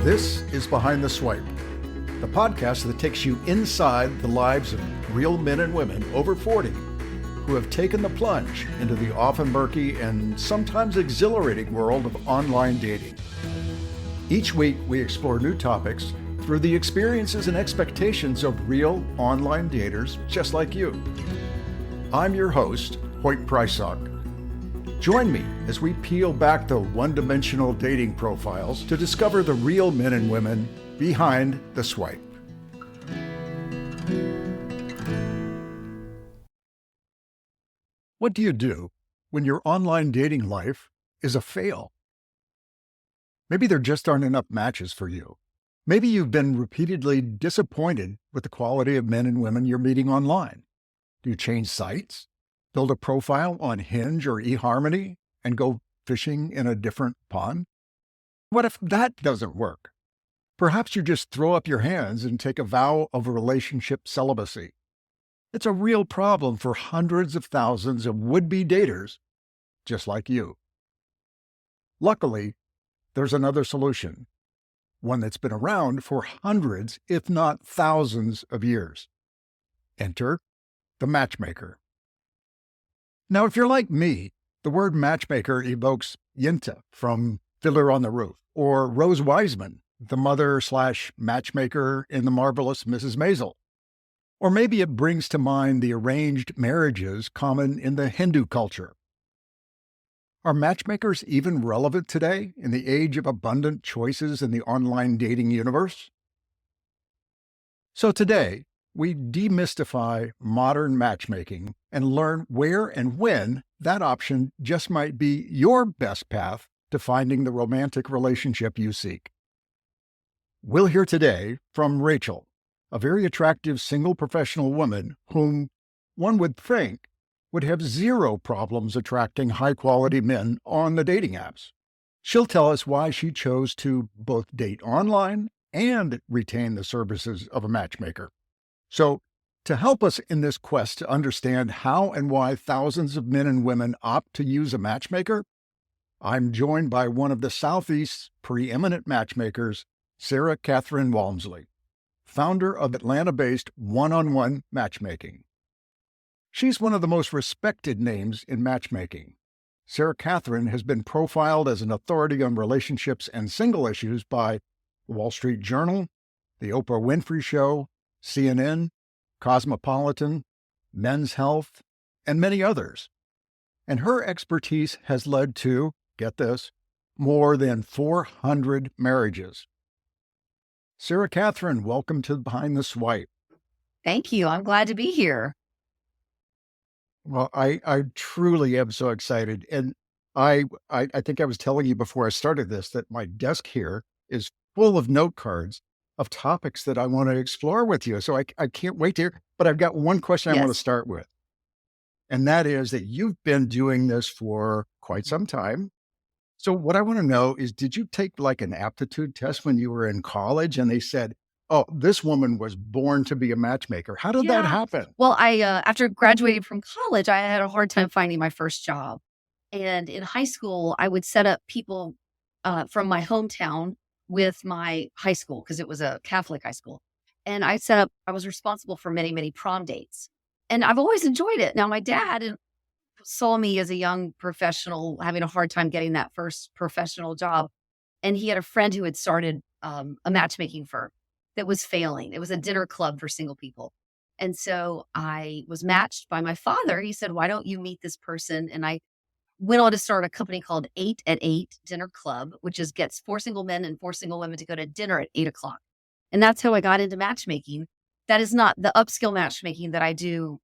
This is Behind the Swipe, the podcast that takes you inside the lives of real men and women over 40 who have taken the plunge into the often murky and sometimes exhilarating world of online dating. Each week, we explore new topics through the experiences and expectations of real online daters just like you. I'm your host, Hoyt Prysock. Join me as we peel back the one-dimensional dating profiles to discover the real men and women behind the swipe. What do you do when your online dating life is a fail? Maybe there just aren't enough matches for you. Maybe you've been repeatedly disappointed with the quality of men and women you're meeting online. Do you change sites? Build a profile on Hinge or eHarmony and go fishing in a different pond? What if that doesn't work? Perhaps you just throw up your hands and take a vow of relationship celibacy. It's a real problem for hundreds of thousands of would-be daters just like you. Luckily, there's another solution, one that's been around for hundreds, if not thousands of years. Enter the matchmaker. Now, if you're like me, the word matchmaker evokes Yinta from Fiddler on the Roof, or Rose Wiseman, the mother/matchmaker in The Marvelous Mrs. Maisel. Or maybe it brings to mind the arranged marriages common in the Hindu culture. Are matchmakers even relevant today in the age of abundant choices in the online dating universe? So today, we demystify modern matchmaking and learn where and when that option just might be your best path to finding the romantic relationship you seek. We'll hear today from Rachel, a very attractive single professional woman whom one would think would have zero problems attracting high-quality men on the dating apps. She'll tell us why she chose to both date online and retain the services of a matchmaker. So, to help us in this quest to understand how and why thousands of men and women opt to use a matchmaker, I'm joined by one of the Southeast's preeminent matchmakers, Sarah Kathryn Walmsley, founder of Atlanta-based One-on-One Matchmaking. She's one of the most respected names in matchmaking. Sarah Kathryn has been profiled as an authority on relationships and single issues by The Wall Street Journal, The Oprah Winfrey Show, CNN, Cosmopolitan, Men's Health, and many others. And her expertise has led to, get this, more than 400 marriages. Sarah Kathryn, welcome to Behind the Swipe. Thank you. I'm glad to be here. Well, I truly am so excited. And I think I was telling you before I started this that my desk here is full of note cards of topics that I want to explore with you. So I can't wait to hear, but I've got one question I want to start with. And that is that you've been doing this for quite some time. So what I want to know is, did you take like an aptitude test when you were in college and they said, oh, this woman was born to be a matchmaker? How did that happen? Well, after graduating from college, I had a hard time finding my first job. And in high school, I would set up people from my hometown with my high school, because it was a Catholic high school. And I was responsible for many, many prom dates. And I've always enjoyed it. Now, my dad saw me as a young professional having a hard time getting that first professional job. And he had a friend who had started a matchmaking firm that was failing. It was a dinner club for single people. And so I was matched by my father. He said, why don't you meet this person? And I went on to start a company called 8 at 8 Dinner Club, which gets 4 single men and 4 single women to go to dinner at 8 o'clock. And that's how I got into matchmaking. That is not the upskill matchmaking that I do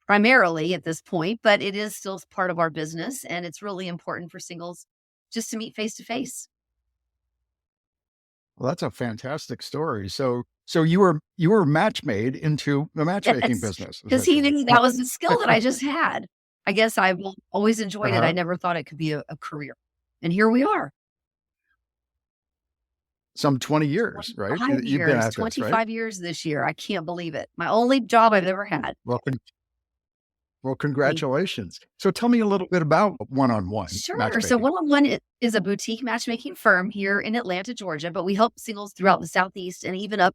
primarily at this point, but it is still part of our business. And it's really important for singles just to meet face to face. Well, that's a fantastic story. So you were match made into the matchmaking business. Because he knew that was the skill that I just had. I guess I've always enjoyed it. I never thought it could be a career. And here we are. Some 20 years, right? 25 You've been at 25 this, right? years this year. I can't believe it. My only job I've ever had. Well, Well, Thank congratulations. So tell me a little bit about one-on-one Sure. So matchmaking. One on One is a boutique matchmaking firm here in Atlanta, Georgia, but we help singles throughout the Southeast and even up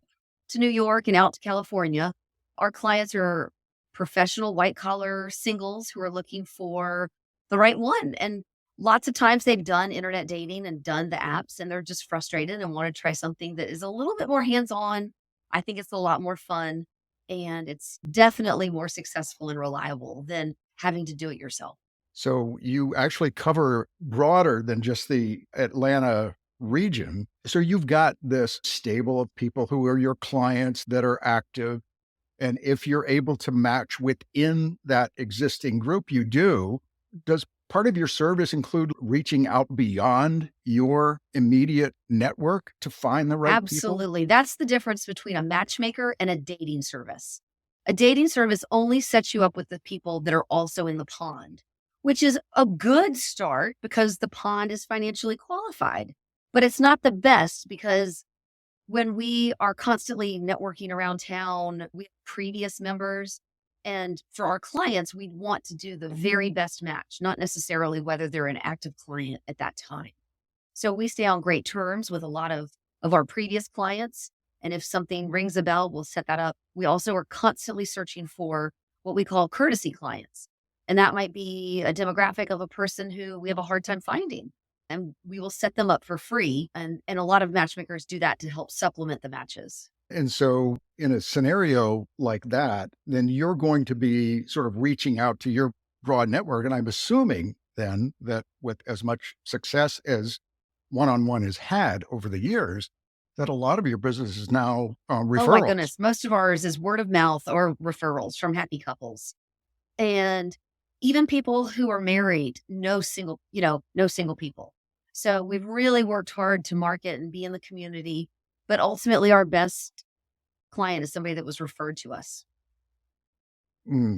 to New York and out to California. Our clients are professional white collar singles who are looking for the right one. And lots of times they've done internet dating and done the apps and they're just frustrated and want to try something that is a little bit more hands on. I think it's a lot more fun and it's definitely more successful and reliable than having to do it yourself. So you actually cover broader than just the Atlanta region. So you've got this stable of people who are your clients that are active. And if you're able to match within that existing group, you do. Does part of your service include reaching out beyond your immediate network to find the right people? Absolutely. That's the difference between a matchmaker and a dating service. A dating service only sets you up with the people that are also in the pond, which is a good start because the pond is financially qualified. But it's not the best because when we are constantly networking around town with previous members, and for our clients, we want to do the very best match, not necessarily whether they're an active client at that time. So we stay on great terms with a lot of our previous clients. And if something rings a bell, we'll set that up. We also are constantly searching for what we call courtesy clients. And that might be a demographic of a person who we have a hard time finding. And we will set them up for free. And a lot of matchmakers do that to help supplement the matches. And so, in a scenario like that, then you're going to be sort of reaching out to your broad network. And I'm assuming then that with as much success as one-on-one has had over the years, that a lot of your business is now Oh my referrals. goodness. Most of ours is word of mouth or referrals from happy couples. And even people who are married, no single people. So we've really worked hard to market and be in the community. But ultimately, our best client is somebody that was referred to us.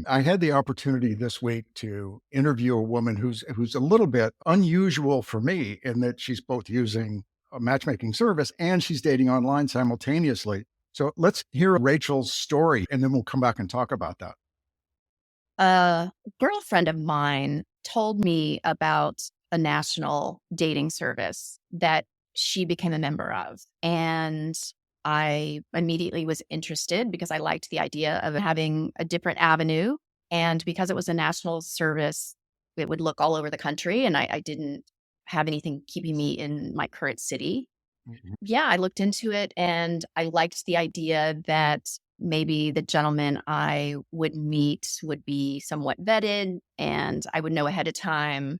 I had the opportunity this week to interview a woman who's a little bit unusual for me in that she's both using a matchmaking service and she's dating online simultaneously. So let's hear Rachel's story and then we'll come back and talk about that. A girlfriend of mine told me about a national dating service that she became a member of. And I immediately was interested because I liked the idea of having a different avenue. And because it was a national service, it would look all over the country. And I didn't have anything keeping me in my current city. Mhm. Yeah, I looked into it and I liked the idea that maybe the gentleman I would meet would be somewhat vetted and I would know ahead of time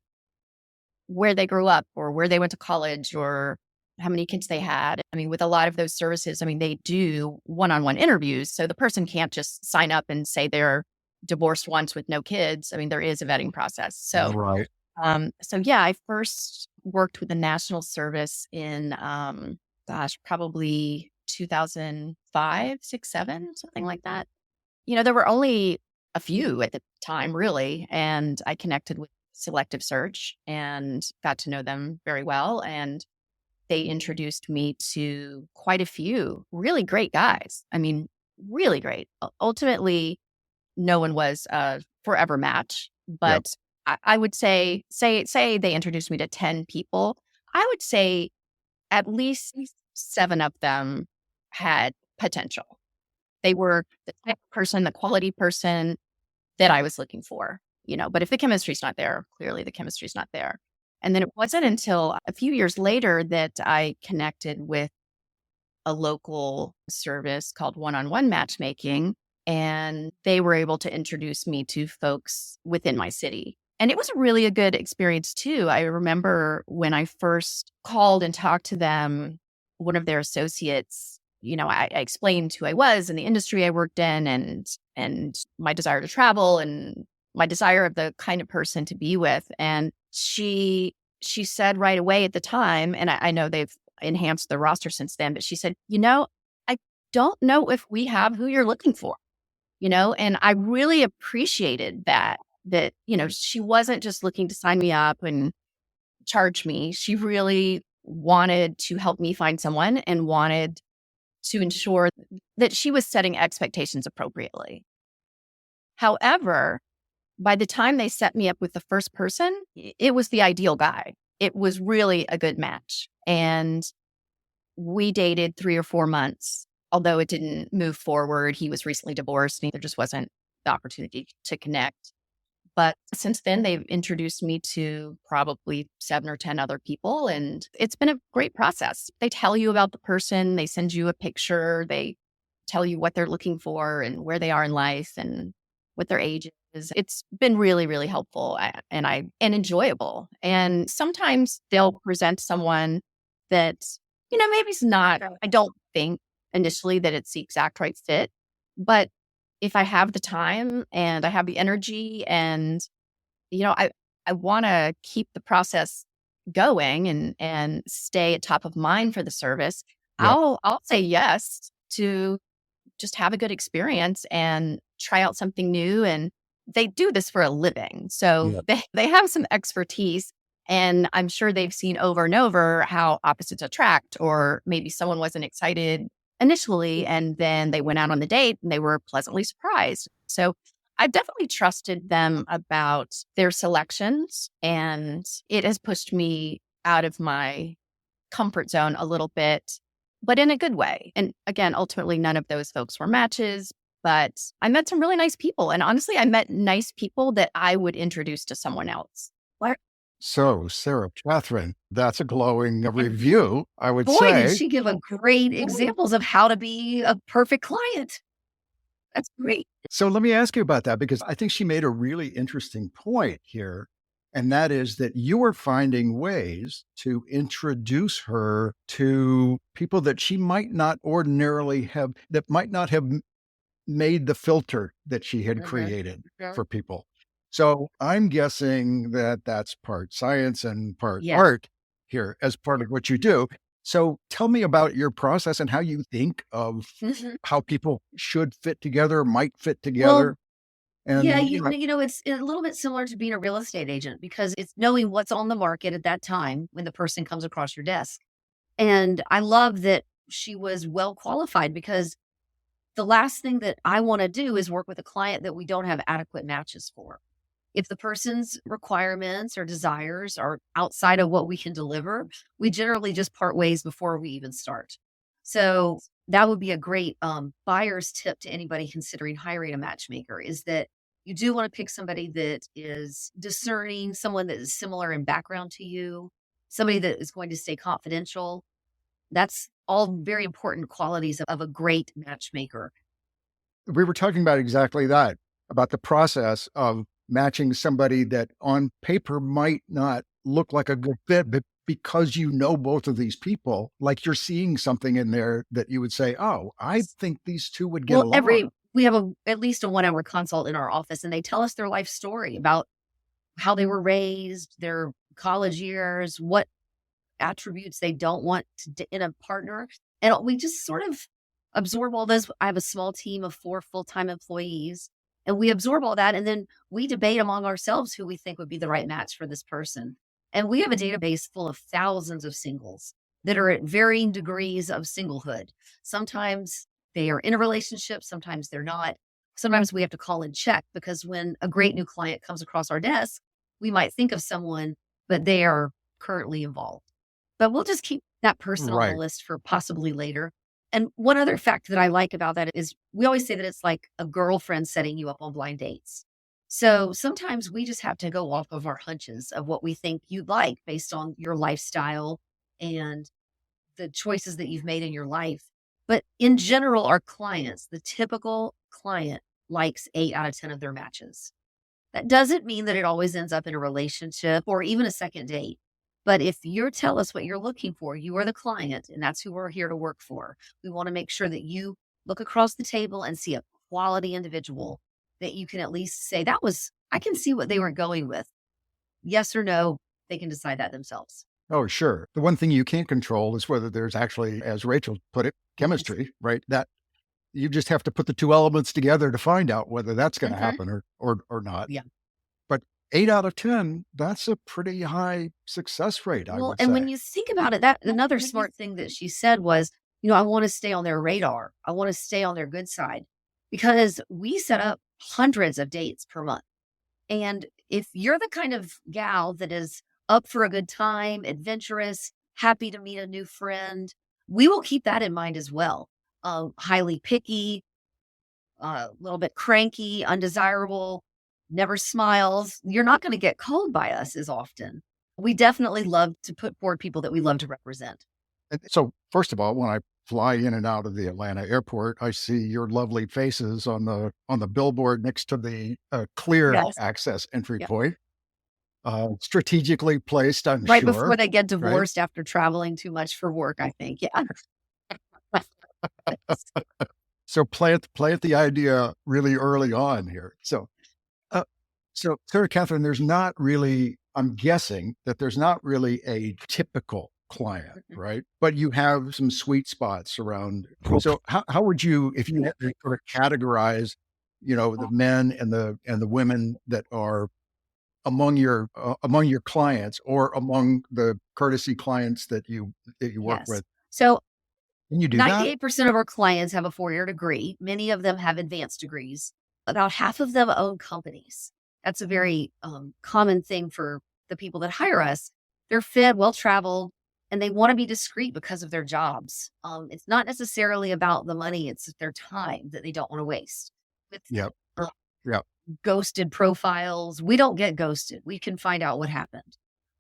where they grew up or where they went to college or how many kids they had. I mean, with a lot of those services, I mean, they do one-on-one interviews. So the person can't just sign up and say they're divorced once with no kids. I mean, there is a vetting process. Right. So yeah, I first worked with the national service in, probably 2005, 6, 7, something like that. There were only a few at the time, really. And I connected with Selective Search and got to know them very well. And they introduced me to quite a few really great guys. I mean, really great. Ultimately, no one was a forever match, Yep. but I would say they introduced me to 10 people. I would say at least 7 of them had potential. They were the type of person, the quality person that I was looking for, but if the chemistry's not there, clearly the chemistry's not there. And then it wasn't until a few years later that I connected with a local service called One-on-One Matchmaking, and they were able to introduce me to folks within my city. And it was really a good experience too. I remember when I first called and talked to them, one of their associates, I explained who I was and the industry I worked in and my desire to travel and my desire of the kind of person to be with. And she said right away at the time, and I know they've enhanced the roster since then, but she said, I don't know if we have who you're looking for, and I really appreciated that, she wasn't just looking to sign me up and charge me. She really wanted to help me find someone and wanted to ensure that she was setting expectations appropriately. However, by the time they set me up with the first person, it was the ideal guy. It was really a good match. And we dated 3 or 4 months, although it didn't move forward. He was recently divorced and there just wasn't the opportunity to connect. But since then, they've introduced me to probably 7 or 10 other people. And it's been a great process. They tell you about the person, they send you a picture, they tell you what they're looking for and where they are in life and what their age is. It's been really, really helpful and enjoyable. And sometimes they'll present someone that, maybe it's not, I don't think initially that it's the exact right fit. But if I have the time and I have the energy and, I want to keep the process going and stay at top of mind for the service, Yep. I'll say yes to just have a good experience and try out something new. And they do this for a living. So Yep. they have some expertise. And I'm sure they've seen over and over how opposites attract, or maybe someone wasn't excited initially and then they went out on the date and they were pleasantly surprised. So I've definitely trusted them about their selections, and it has pushed me out of my comfort zone a little bit, but in a good way. And again, ultimately, none of those folks were matches, but I met some really nice people. And honestly, I met nice people that I would introduce to someone else. So, Sarah Kathryn, that's a glowing review, I would Boy, say. did she give a great examples of how to be a perfect client. That's great. So let me ask you about that, because I think she made a really interesting point here. And that is that you are finding ways to introduce her to people that she might not ordinarily have, that might not have made the filter that she had created for people. So I'm guessing that that's part science and part Yes. art here as part of what you do. So tell me about your process and how you think of how people should fit together, might fit together. And Yeah, it's a little bit similar to being a real estate agent, because it's knowing what's on the market at that time when the person comes across your desk. And I love that she was well qualified, because the last thing that I want to do is work with a client that we don't have adequate matches for. If the person's requirements or desires are outside of what we can deliver, we generally just part ways before we even start. So that would be a great buyer's tip to anybody considering hiring a matchmaker, is that you do want to pick somebody that is discerning, someone that is similar in background to you, somebody that is going to stay confidential. That's all very important qualities of a great matchmaker. we were talking about exactly that, about the process of matching somebody that on paper might not look like a good fit, but because you know both of these people, like you're seeing something in there that you would say, oh, I think these two would get along. We have at least a 1 hour consult in our office, and they tell us their life story about how they were raised, their college years, what attributes they don't want in a partner. And we just sort of absorb all those. I have a small team of 4 full-time employees, and we absorb all that. And then we debate among ourselves who we think would be the right match for this person. And we have a database full of thousands of singles that are at varying degrees of singlehood. Sometimes they are in a relationship, sometimes they're not. Sometimes we have to call and check, because when a great new client comes across our desk, we might think of someone, but they are currently involved. But we'll just keep that person on the list for possibly later. And one other fact that I like about that is we always say that it's like a girlfriend setting you up on blind dates. So sometimes we just have to go off of our hunches of what we think you'd like based on your lifestyle and the choices that you've made in your life. But in general, our clients, the typical client, likes 8 out of 10 of their matches. That doesn't mean that it always ends up in a relationship or even a second date. But if you tell us what you're looking for, you are the client, and that's who we're here to work for. We want to make sure that you look across the table and see a quality individual that you can at least say, I can see what they were going with. Yes or no, they can decide that themselves. Oh, sure. The one thing you can't control is whether there's actually, as Rachel put it, chemistry, right? That you just have to put the two elements together to find out whether that's going to happen or not. Yeah. But 8 out of 10, that's a pretty high success rate, I would say. And when you think about it, that another smart thing that she said was, I want to stay on their radar. I want to stay on their good side, because we set up hundreds of dates per month. And if you're the kind of gal that is up for a good time, adventurous, happy to meet a new friend, we will keep that in mind as well. Highly picky, a little bit cranky, undesirable, never smiles. You're not going to get called by us as often. We definitely love to put forward people that we love to represent. And so, first of all, when I fly in and out of the Atlanta airport, I see your lovely faces on the billboard next to the clear Yes. access entry Yeah. point, strategically placed, I'm Right sure. before they get Right? divorced after traveling too much for work, I think. Yeah. So plant the idea really early on here. Uh, so Sarah Kathryn, there's not really, I'm guessing that there's not really a typical client, right? But you have some sweet spots around. So how would you, if you had to sort of categorize, the men and the women that are among your clients or among the courtesy clients that you work Yes. with, So can you do that? 98% of our clients have a 4-year degree. Many of them have advanced degrees. About half of them own companies. That's a very common thing for the people that hire us. They're fed, well traveled, and they want to be discreet because of their jobs. It's not necessarily about the money, it's their time that they don't want to waste. With Yep. uh, Yep. ghosted profiles, we don't get ghosted. We can find out what happened.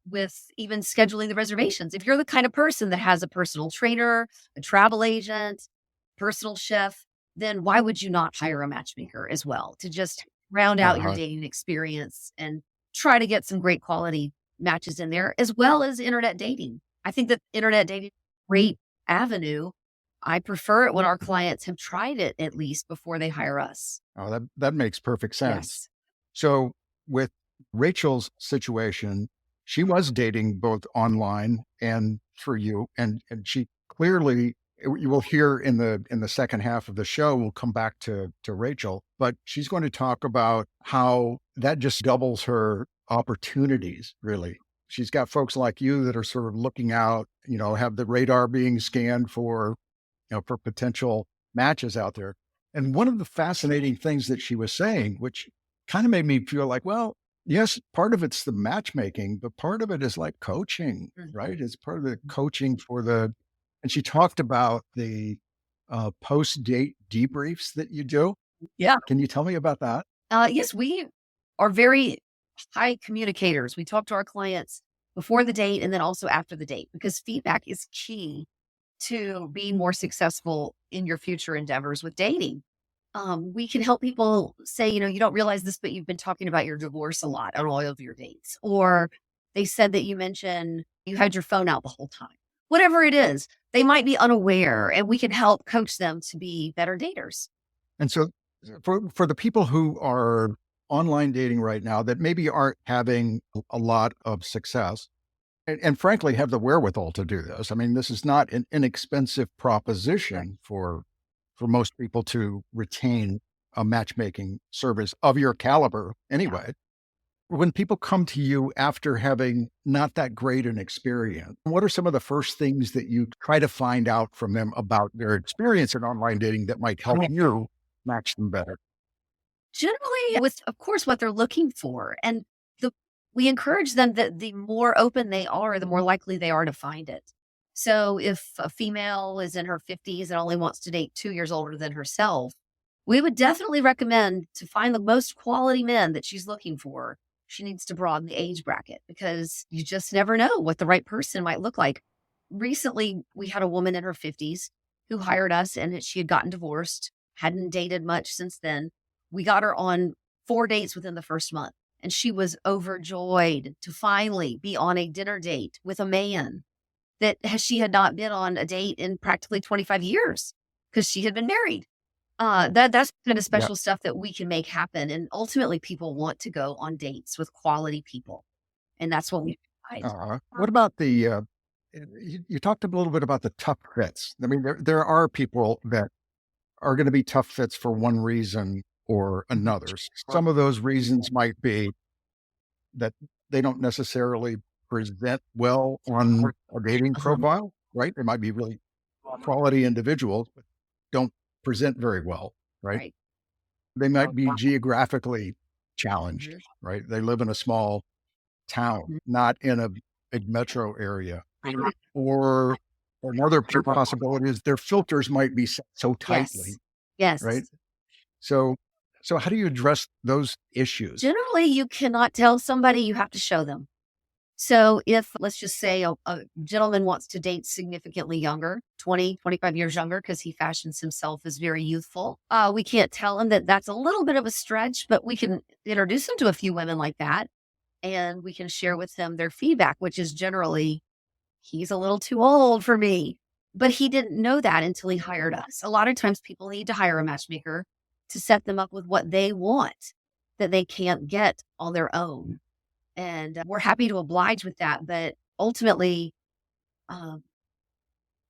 With even scheduling the reservations. If you're the kind of person that has a personal trainer, a travel agent, personal chef, then why would you not hire a matchmaker as well to just round out your Uh-huh. dating experience and try to get some great quality matches in there, as well as internet dating? I think that internet dating is a great avenue. I prefer it when our clients have tried it at least before they hire us. Oh, that makes perfect sense. Yes. So with Rachel's situation, she was dating both online and through you, and she clearly, you will hear in the second half of the show, we'll come back to Rachel, but she's going to talk about how that just doubles her opportunities, really. She's got folks like you that are sort of looking out, have the radar being scanned for potential matches out there. And one of the fascinating things that she was saying, which kind of made me feel like, well, yes, part of it's the matchmaking, but part of it is like coaching, right? It's part of the coaching and she talked about the post date debriefs that you do. Yeah. Can you tell me about that? Yes, we are very high communicators. We talk to our clients before the date and then also after the date because feedback is key to being more successful in your future endeavors with dating. We can help people say, you don't realize this, but you've been talking about your divorce a lot on all of your dates. Or they said that you mentioned you had your phone out the whole time. Whatever it is, they might be unaware and we can help coach them to be better daters. And so for the people who are online dating right now that maybe aren't having a lot of success, and frankly have the wherewithal to do this. I mean, this is not an inexpensive proposition for most people to retain a matchmaking service of your caliber anyway. When people come to you after having not that great an experience, what are some of the first things that you try to find out from them about their experience in online dating that might help you match them better? Generally, with, of course, what they're looking for. And we encourage them that the more open they are, the more likely they are to find it. So if a female is in her 50s and only wants to date 2 years older than herself, we would definitely recommend to find the most quality men that she's looking for. She needs to broaden the age bracket because you just never know what the right person might look like. Recently, we had a woman in her 50s who hired us and she had gotten divorced, hadn't dated much since then. We got her on 4 dates within the first month. And she was overjoyed to finally be on a dinner date with a man that she had not been on a date in practically 25 years because she had been married. That's kind of special stuff that we can make happen. And ultimately, people want to go on dates with quality people. And that's what we provide. What about you talked a little bit about the tough fits. I mean, there are people that are going to be tough fits for one reason or another. Some of those reasons might be that they don't necessarily present well on a dating profile, right? They might be really quality individuals, but don't present very well, right? Right. They might be geographically challenged, Mhm. right? They live in a small town, Mhm. not in a big metro area. Or another possibility is their filters might be set so tightly, Yes. Yes. right? So, so how do you address those issues? Generally, you cannot tell somebody, you have to show them. So if, let's just say, a gentleman wants to date significantly younger, 20, 25 years younger, because he fashions himself as very youthful, we can't tell him that that's a little bit of a stretch, but we can introduce him to a few women like that. And we can share with him their feedback, which is generally, he's a little too old for me. But he didn't know that until he hired us. A lot of times people need to hire a matchmaker to set them up with what they want that they can't get on their own. And we're happy to oblige with that. But ultimately, um,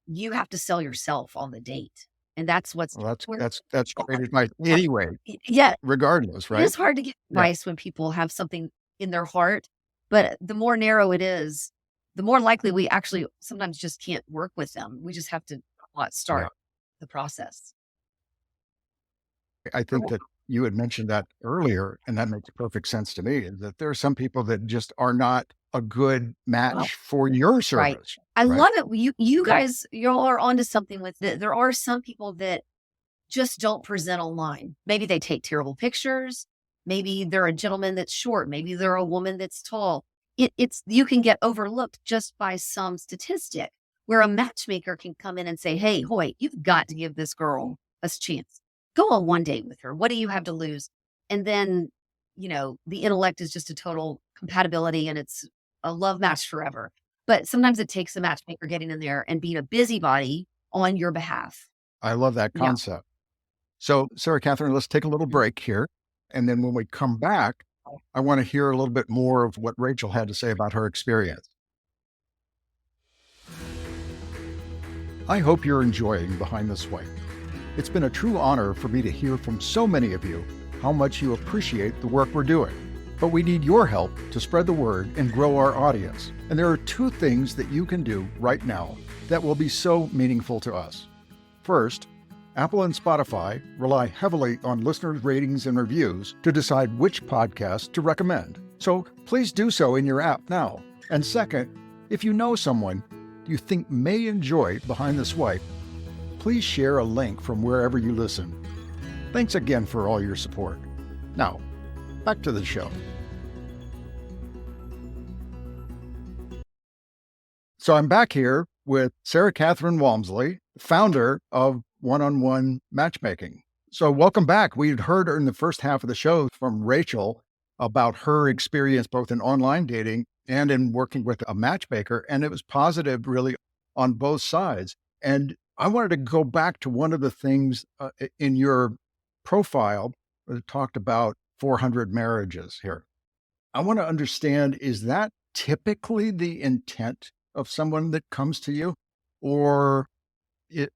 you have to sell yourself on the date. And that's what's Well, where, that's great advice anyway, yeah, regardless, it right? is hard to get Yeah. advice when people have something in their heart, but the more narrow it is, the more likely we actually sometimes just can't work with them. We just have to Yeah. start the process. I think that you had mentioned that earlier, and that makes perfect sense to me, is that there are some people that just are not a good match for your Right. service, I right? love it. You guys, y'all are onto something with it. There are some people that just don't present online. Maybe they take terrible pictures. Maybe they're a gentleman that's short. Maybe they're a woman that's tall. It's you can get overlooked just by some statistic where a matchmaker can come in and say, "Hey, Hoy, you've got to give this girl a chance. Go on one date with her. What do you have to lose?" And then, the intellect is just a total compatibility and it's a love match forever. But sometimes it takes a matchmaker getting in there and being a busybody on your behalf. I love that Yeah. concept. So, Sarah Kathryn, let's take a little break here. And then when we come back, I want to hear a little bit more of what Rachel had to say about her experience. I hope you're enjoying Behind the Swipe. It's been a true honor for me to hear from so many of you how much you appreciate the work we're doing. But we need your help to spread the word and grow our audience. And there are two things that you can do right now that will be so meaningful to us. First, Apple and Spotify rely heavily on listeners' ratings and reviews to decide which podcast to recommend. So please do so in your app now. And second, if you know someone you think may enjoy Behind the Swipe, please share a link from wherever you listen. Thanks again for all your support. Now, back to the show. So I'm back here with Sarah Kathryn Walmsley, founder of One-on-One Matchmaking. So welcome back. We had heard in the first half of the show from Rachel about her experience both in online dating and in working with a matchmaker, and it was positive really on both sides. And I wanted to go back to one of the things in your profile that talked about 400 marriages here. I want to understand, is that typically the intent of someone that comes to you, or it,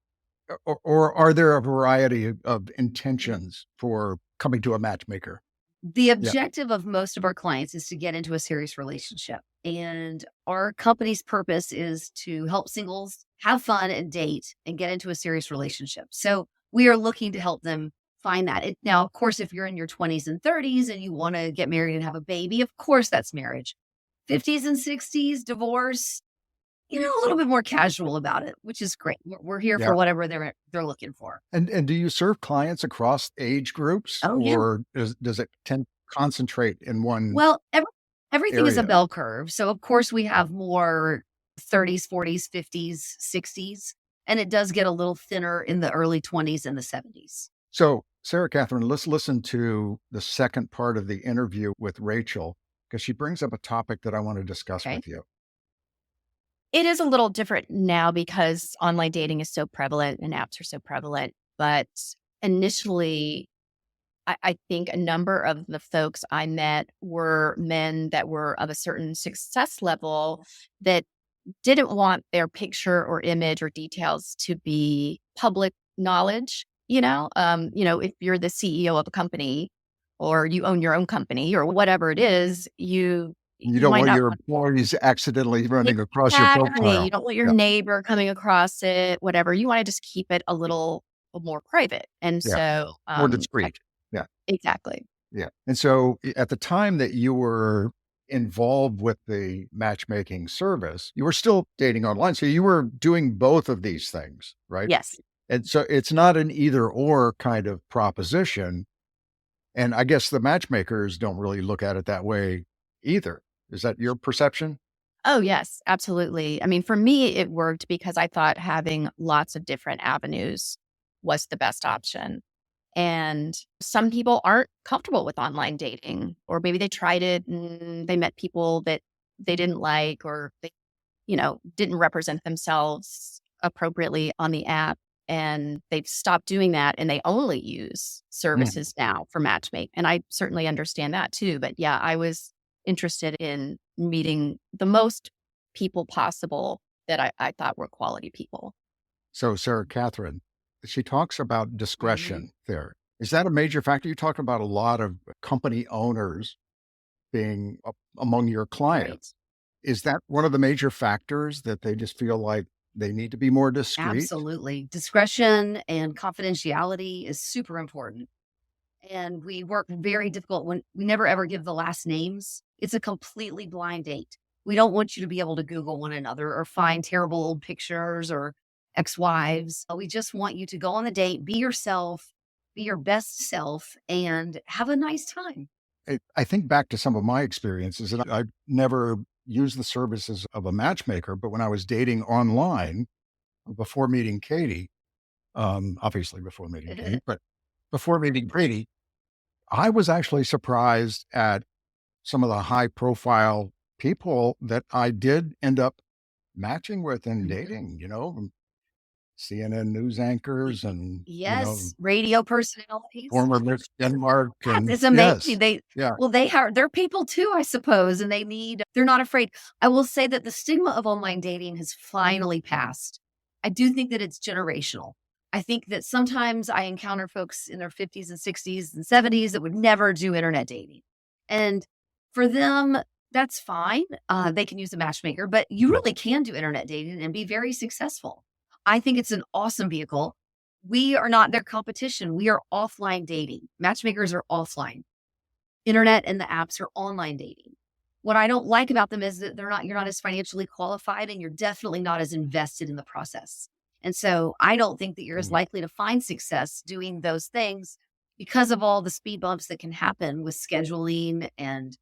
or are there a variety of intentions for coming to a matchmaker? The Yeah. objective of most of our clients is to get into a serious relationship. And our company's purpose is to help singles have fun and date and get into a serious relationship. So we are looking to help them find that. Now, of course, if you're in your 20s and 30s and you want to get married and have a baby, of course, that's marriage. 50s and 60s, divorce, a little bit more casual about it, which is great. We're here Yeah. for whatever they're looking for. And do you serve clients across age groups, Oh, yeah. or does it tend to concentrate in one Well, everything is a area? bell curve. So, of course, we have more 30s, 40s, 50s, 60s, and it does get a little thinner in the early 20s and the 70s. So, Sarah Kathryn, let's listen to the second part of the interview with Rachel, because she brings up a topic that I want to discuss Okay. with you. It is a little different now because online dating is so prevalent and apps are so prevalent. But initially, I think a number of the folks I met were men that were of a certain success level that didn't want their picture or image or details to be public knowledge. If you're the CEO of a company or you own your own company or whatever it is, You you don't might want not your want employees accidentally running across your exactly. profile. You don't want your Yeah. neighbor coming across it, whatever. You want to just keep it a little more private. And Yeah. so, More discreet. Yeah. exactly. Yeah. And so at the time that you were involved with the matchmaking service, you were still dating online. So you were doing both of these things, right? Yes. And so it's not an either or kind of proposition. And I guess the matchmakers don't really look at it that way either. Is that your perception? Oh, yes, absolutely. I mean, for me, it worked because I thought having lots of different avenues was the best option. And some people aren't comfortable with online dating, or maybe they tried it and they met people that they didn't like, or they, didn't represent themselves appropriately on the app. And they've stopped doing that and they only use Mm. services now for matchmake. And I certainly understand that too. But yeah, I was interested in meeting the most people possible that I thought were quality people. So Sarah Catherine, she talks about Mhm. discretion there. Is that a major factor? You talk about a lot of company owners being among your Right. clients. Is that one of the major factors that they just feel like they need to be more discreet? Absolutely. Discretion and confidentiality is super important. And we work very difficult when we never ever give the last names. It's a completely blind date. We don't want you to be able to Google one another or find terrible old pictures or ex-wives. We just want you to go on the date, be yourself, be your best self, and have a nice time. I think back to some of my experiences, and I never used the services of a matchmaker, but when I was dating online before meeting Katie, obviously before meeting Katie, but before meeting Katie, I was actually surprised at some of the high profile people that I did end up matching with and Mhm. dating, CNN news anchors and, Yes, radio personalities. former Miss Denmark Yes, and it's amazing. yes. Yeah. They're people too, I suppose, and they're not afraid. I will say that the stigma of online dating has finally passed. I do think that it's generational. I think that sometimes I encounter folks in their 50s and 60s and 70s that would never do internet dating. And for them, that's fine. They can use a matchmaker, but you really can do internet dating and be very successful. I think it's an awesome vehicle. We are not their competition. We are offline dating. Matchmakers are offline. Internet and the apps are online dating. What I don't like about them is that you're not as financially qualified and you're definitely not as invested in the process. And so I don't think that you're as Mhm. likely to find success doing those things because of all the speed bumps that can happen with scheduling and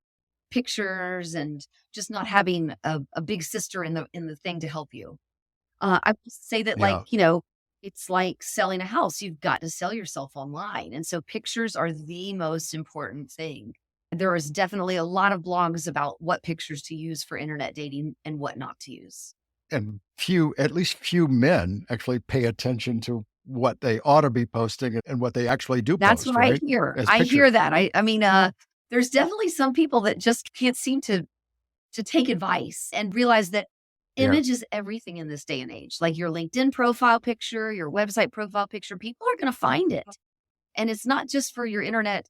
pictures and just not having a big sister in the thing to help you. I will say that, Yeah. it's like selling a house. You've got to sell yourself online. And so pictures are the most important thing. There is definitely a lot of blogs about what pictures to use for internet dating and what not to use. And at least few men actually pay attention to what they ought to be posting and what they actually do That's post, what I right? hear. As I hear pictures. that. There's definitely some people that just can't seem to take advice and realize that Yeah. image is everything in this day and age. Like your LinkedIn profile picture, your website profile picture, people are going to find it. And it's not just for your internet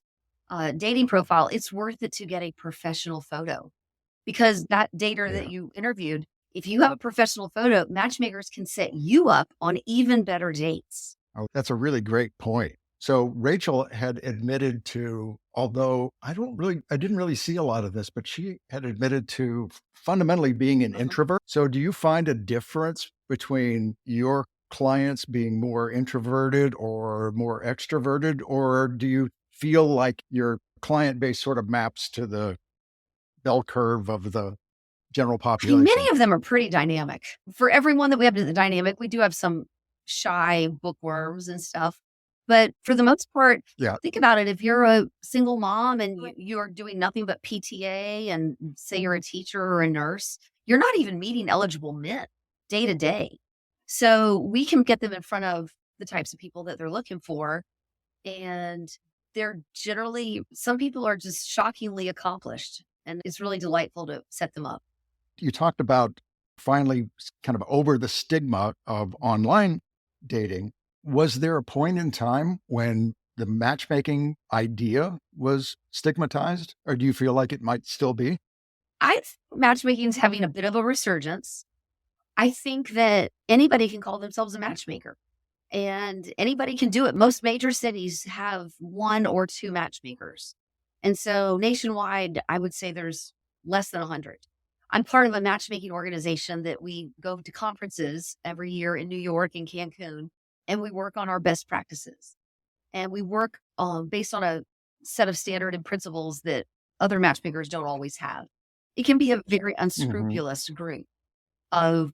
dating profile, it's worth it to get a professional photo because that dater that Yeah. you interviewed, if you have a professional photo, matchmakers can set you up on even better dates. Oh, that's a really great point. So Rachel had admitted to, although I didn't really see a lot of this, but she had admitted to fundamentally being an Mhm. introvert. So do you find a difference between your clients being more introverted or more extroverted, or do you feel like your client base sort of maps to the bell curve of the general I mean, population? many of them are pretty dynamic. For everyone that we have in the dynamic, we do have some shy bookworms and stuff. But for the most part, Yeah. think about it. If you're a single mom and you're doing nothing but PTA and say you're a teacher or a nurse, you're not even meeting eligible men day to day. So we can get them in front of the types of people that they're looking for. And they're generally, some people are just shockingly accomplished. And it's really delightful to set them up. You talked about finally kind of over the stigma of online dating. Was there a point in time when the matchmaking idea was stigmatized, or do you feel like it might still be? I think matchmaking is having a bit of a resurgence. I think that anybody can call themselves a matchmaker and anybody can do it. Most major cities have one or two matchmakers. And so nationwide, I would say there's less than 100. I'm part of a matchmaking organization that we go to conferences every year in New York and Cancun, and we work on our best practices. And we work based on a set of standard and principles that other matchmakers don't always have. It can be a very Hmm. unscrupulous group of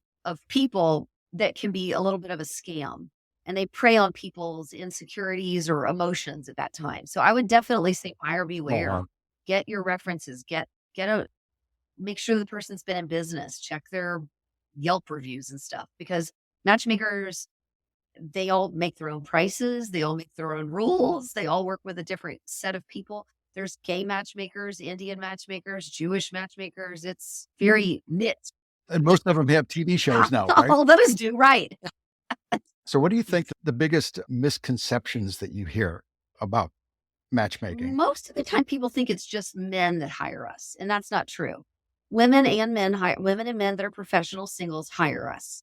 people that can be a little bit of a scam, and they prey on people's insecurities or emotions at that time. So I would definitely say buyer Oh, beware. wow. Get your references, get a make sure the person's been in business, check their Yelp reviews and stuff, because matchmakers, they all make their own prices, they all make their own rules, they all work with a different set of people. There's gay matchmakers, Indian matchmakers, Jewish matchmakers. It's very niche. And most of them have TV shows now, right? All those do, right. So what do you think the biggest misconceptions that you hear about matchmaking? Most of the time people think it's just men that hire us, and that's not true. Women and men that are professional singles hire us.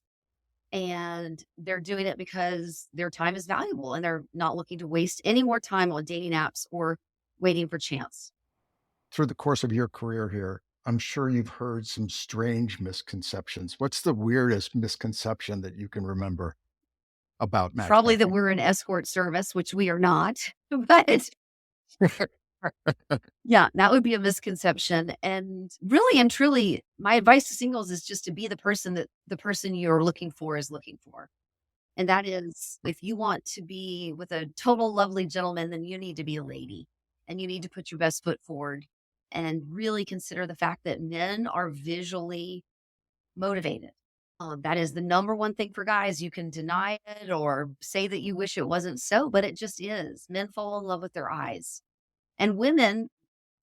And they're doing it because their time is valuable and they're not looking to waste any more time on dating apps or waiting for chance. Through the course of your career here, I'm sure you've heard some strange misconceptions. What's the weirdest misconception that you can remember about Probably that matchmaking? we're an escort service, which we are not. But yeah, that would be a misconception. And really and truly, my advice to singles is just to be the person that the person you're looking for is looking for. And that is, if you want to be with a total lovely gentleman, then you need to be a lady and you need to put your best foot forward and really consider the fact that men are visually motivated. That is the number one thing for guys. You can deny it or say that you wish it wasn't so, but it just is. Men fall in love with their eyes. And women,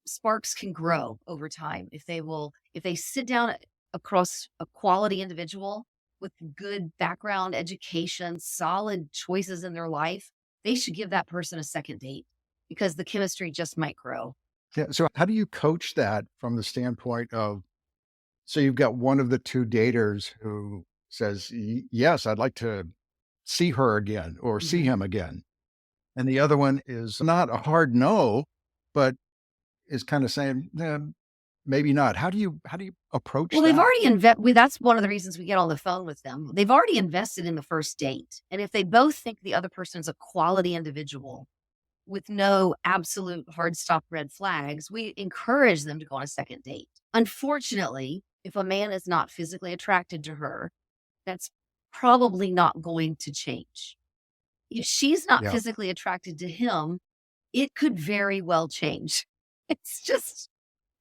sparks can grow over time if they sit down across a quality individual with good background education, solid choices in their life, they should give that person a second date because the chemistry just might grow. Yeah. So how do you coach that from the standpoint of, so you've got one of the two daters who says, Yes, I'd like to see her again or see Mhm. him again." And the other one is not a hard no, but is kind of saying, maybe not. How do you approach Well, they've that? already that's one of the reasons we get on the phone with them. They've already invested in the first date. And if they both think the other person's a quality individual with no absolute hard stop red flags, we encourage them to go on a second date. Unfortunately, if a man is not physically attracted to her, that's probably not going to change. If she's not Yeah. physically attracted to him, it could very well change. It's just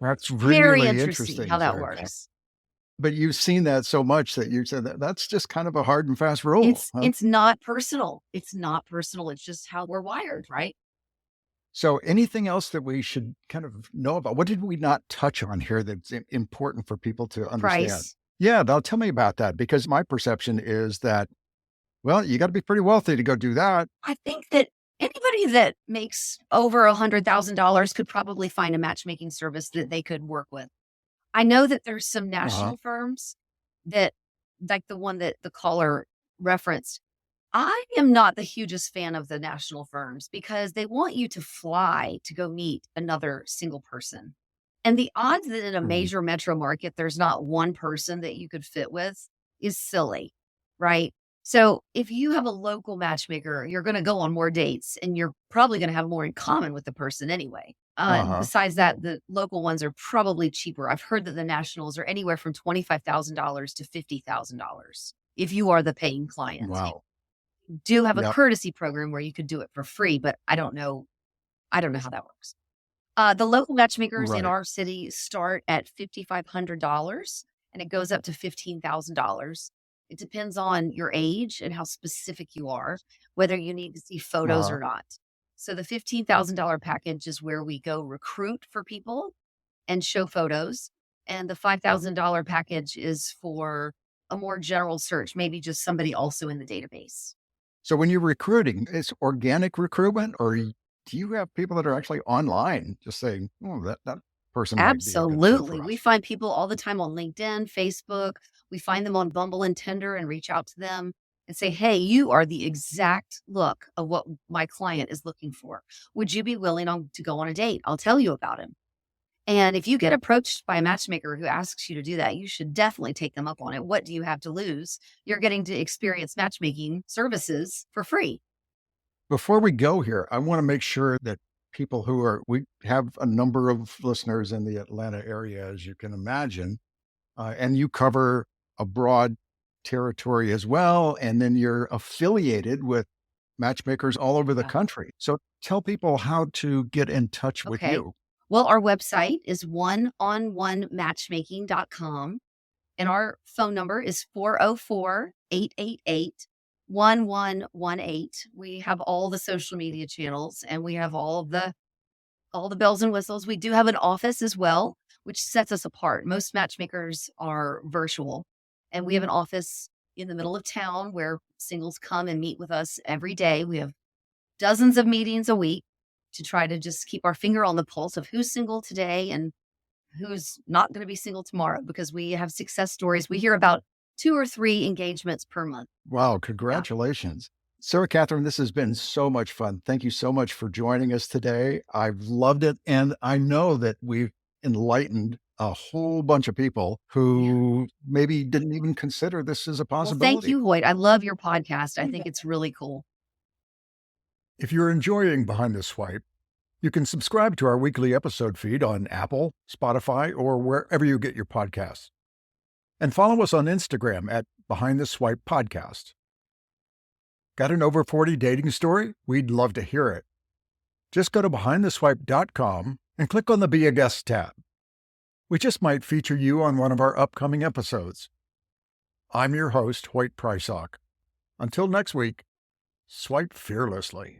That's very really interesting how interesting, that Sarah. works. But you've seen that so much that you said that's just kind of a hard and fast rule, huh? It's not personal. It's not personal. It's just how we're wired, right? So anything else that we should kind of know about? What did we not touch on here that's important for people to understand? Price. Yeah, now tell me about that because my perception is that, well, you got to be pretty wealthy to go do that. I think that anybody that makes over $100,000 could probably find a matchmaking service that they could work with. I know that there's some Uh-huh. national firms that, like the one that the caller referenced. I am not the hugest fan of the national firms because they want you to fly to go meet another single person. And the odds that in a Mhm. major metro market, there's not one person that you could fit with is silly, right? So if you have a local matchmaker, you're going to go on more dates and you're probably going to have more in common with the person anyway. And Uh-huh. besides that, the local ones are probably cheaper. I've heard that the nationals are anywhere from $25,000 to $50,000 if you are the paying client. Wow. Do have a Yep. courtesy program where you could do it for free, but I don't know how that works. The local matchmakers in Right. our city start at $5,500 and it goes up to $15,000. It depends on your age and how specific you are, whether you need to see photos Uh-huh. or not. So the $15,000 package is where we go recruit for people and show photos. And the $5,000 package is for a more general search, maybe just somebody also in the database. So when you're recruiting, it's organic recruitment, or do you have people that are actually online just saying, "Oh, that person might be a good fit Absolutely. for We us"? find people all the time on LinkedIn, Facebook. We find them on Bumble and Tinder and reach out to them. and say, hey, you are the exact look of what my client is looking for. Would you be willing to go on a date? I'll tell you about him. And if you get approached by a matchmaker who asks you to do that, you should definitely take them up on it. What do you have to lose? You're getting to experience matchmaking services for free. Before we go here, I want to make sure that we have a number of listeners in the Atlanta area, as you can imagine, and you cover a broad territory as well. And then you're affiliated with matchmakers all over the Yeah. country. So tell people how to get in touch with Okay. you. Well, our website is oneonOnematchmaking.com. And our phone number is 404-888-1118. We have all the social media channels, and we have all the bells and whistles. We do have an office as well, which sets us apart. Most matchmakers are virtual, and we have an office in the middle of town where singles come and meet with us every day. We have dozens of meetings a week to try to just keep our finger on the pulse of who's single today and who's not going to be single tomorrow, because we have success stories. We hear about 2 or 3 engagements per month. Wow, Yeah. congratulations. Sarah Kathryn, this has been so much fun. Thank you so much for joining us today. I've loved it. And I know that we've enlightened a whole bunch of people who maybe didn't even consider this as a Well, possibility. thank you, Hoyt. I love your podcast. I think it's really cool. If you're enjoying Behind the Swipe, you can subscribe to our weekly episode feed on Apple, Spotify, or wherever you get your podcasts. And follow us on Instagram at Behind the Swipe Podcast. Got an over 40 dating story? We'd love to hear it. Just go to behindtheswipe.com and click on the Be a Guest tab. We just might feature you on one of our upcoming episodes. I'm your host, Hoyt Prysock. Until next week, swipe fearlessly.